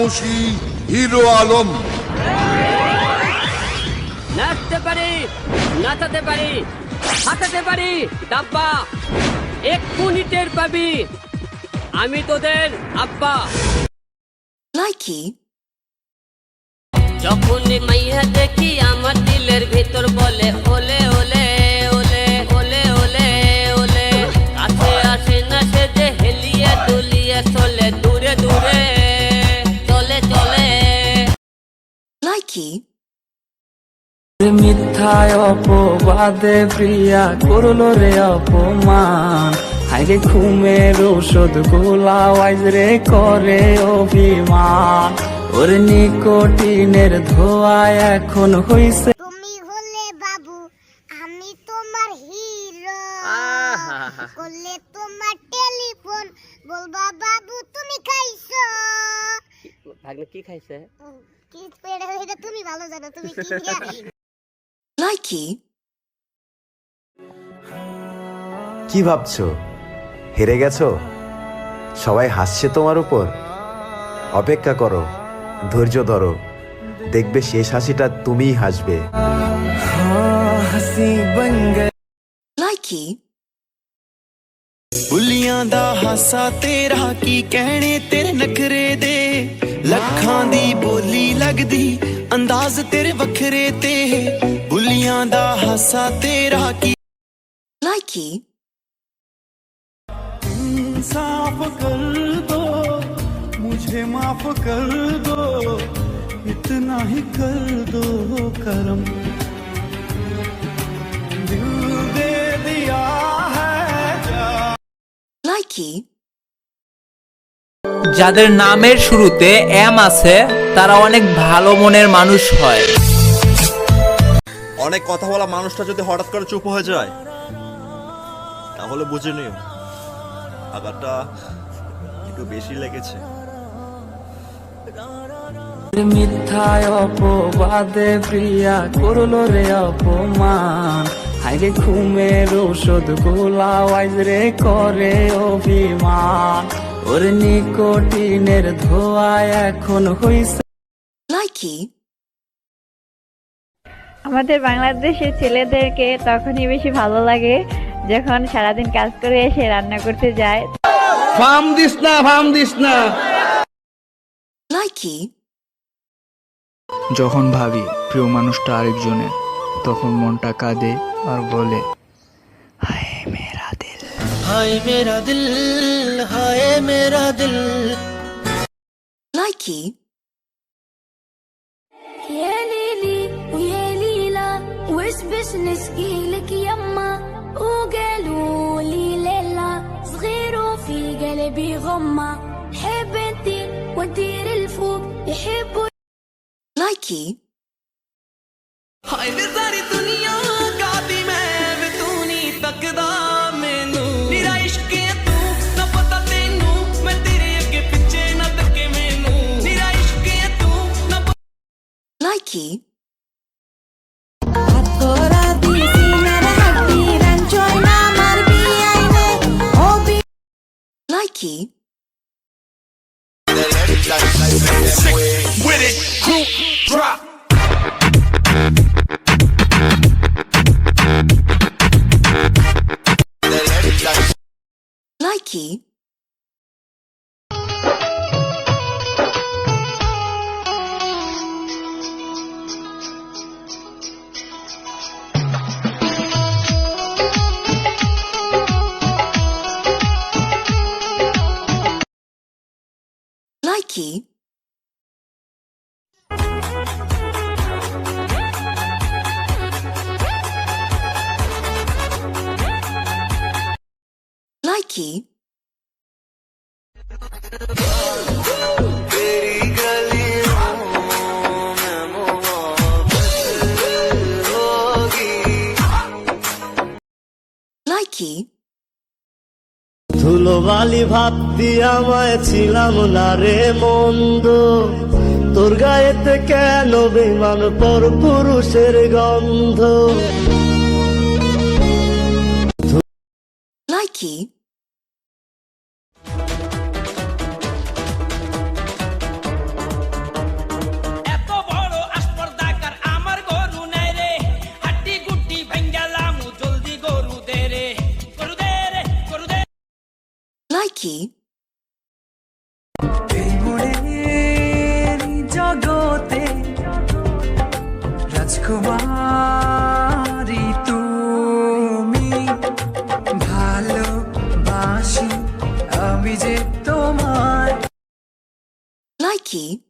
সাহসী হিরো আলম। নাচতে পারি, নাচাতে পারি, হাঁটাতে পারি, ডাব্বা 1 মিনিটের পাবি, আমি তোদের আব্বা। লাইকি যখনই মাইয়া দেখি আমার দিলের ভিতর বলে ওলে ওলে ওলে ওলে ওলে ওলে, কাছে আসে না সে যে হেলিয়ে দুলিয়ে চলে দূরে দূরে চলে চলে। লাইকি মিথ্যায় অপবাদে প্রিয়া করলো রে অপমান, হাইরে ঘুমের ওষুধ গোলা ওয়াইজ রে করে অভিমান, ওর নিকোটিনের ধোঁয়ায় এখন হইছে। তুমি হলে বাবু আমি তোমার হিরো, করলে তোমার টেলিফোন বলবা বাবু তুমি খাইছো। ভাগ্নে কি খাইছে? কি পেড়ে এটা তুমি ভালো জানো, তুমি কি লাইকি কি ভাবছো হেরে গেছো? সবাই হাসছে তোমার উপর। অপেক্ষা করো, ধৈর্য ধরো, দেখবে শেষ হাসিটা তুমিই হাসবে। ਲਾਈਕੀ ਬੁੱਲੀਆਂ ਦਾ ਹਾਸਾ ਤੇਰਾ ਕੀ ਕਹਿਣੇ ਤੇਰੇ ਨਖਰੇ ਦੇ, ਲੱਖਾਂ ਦੀ ਬੋਲੀ ਲੱਗਦੀ ਅੰਦਾਜ਼ ਤੇਰੇ ਵੱਖਰੇ ਤੇ, ਬੁੱਲੀਆਂ ਦਾ ਹਾਸਾ ਤੇਰਾ ਕੀ। ਲਾਈਕੀ इंसाफ कर दो मुझे माफ कर दो, इतना ही कर दो करम, दिल दे दिया है जा। লাইকি যাদের নামের শুরুতে এম আছে তারা অনেক ভালো মনের মানুষ হয়। অনেক কথা বলা মানুষটা যদি হঠাৎ করে চুপ হয়ে যায় তাহলে বুঝে নিও আঘাতটা একটু বেশি লেগেছে। মিথ্যায় অপবাদে প্রিয়া করলো রে অপমান, হাইরে ঘুমের ওষুধ গোলা ওয়াইজ রে করে অভিমান, ওর নিকোটিনের ধোঁয়ায় এখন হইছে। লাইকি আমাদের বাংলাদেশের ছেলেদেরকে তখনই বেশি ভালো লাগে যখন সারাদিন কাজ করে এসে রান্না করতে যায়। ফার্ম দিস না, ফার্ম দিস না। লাইকি যখন ভাবি প্রিয় মানুষটা আরেকজনের, তখন মনটা কাঁদে আর বলে হায় মেরা দিল, हाय मेरा दिल, हाय मेरा दिल। লাইকি يا ليلي ويا ليلى وش بش نشكي لك يما، وقالوا لي ليلى صغير وفي قلبي غمة، حب انتي ودير الفوق يحبوا। লাইকি ਹਾਏ ਵੇ ਸਾਰੀ ਦੁਨੀਆ ਕਾਦੀ ਮੈਂ ਵੇ ਤੂੰ ਨਹੀਂ ਤੱਕਦਾ ਮੈਨੂੰ, ਨਿਰਾ ਇਸ਼ਕ ਹੈ ਤੂੰ ਨਾ ਪਤਾ ਤੈਨੂੰ, ਮੈਂ ਤੇਰੇ ਅੱਗੇ ਪਿੱਛੇ ਨਾ ਤੱਕੇ ਮੈਨੂੰ, ਨਿਰਾ ਇਸ਼ਕ ਹੈ ਤੂੰ ਨਾ। Likee Likee With it, group drop. Likee Likee Likee Likee ধুলোবালি ভাবতি আমায় ছিলাম না রে মন্দ, তোর গায়েতে কেন বেমান পর পুরুষের গন্ধ। Likee Likey. এই মনের জগতে রাজকুমারী তুমি, ভালোবাসি আমি যে তোমায়। Likey.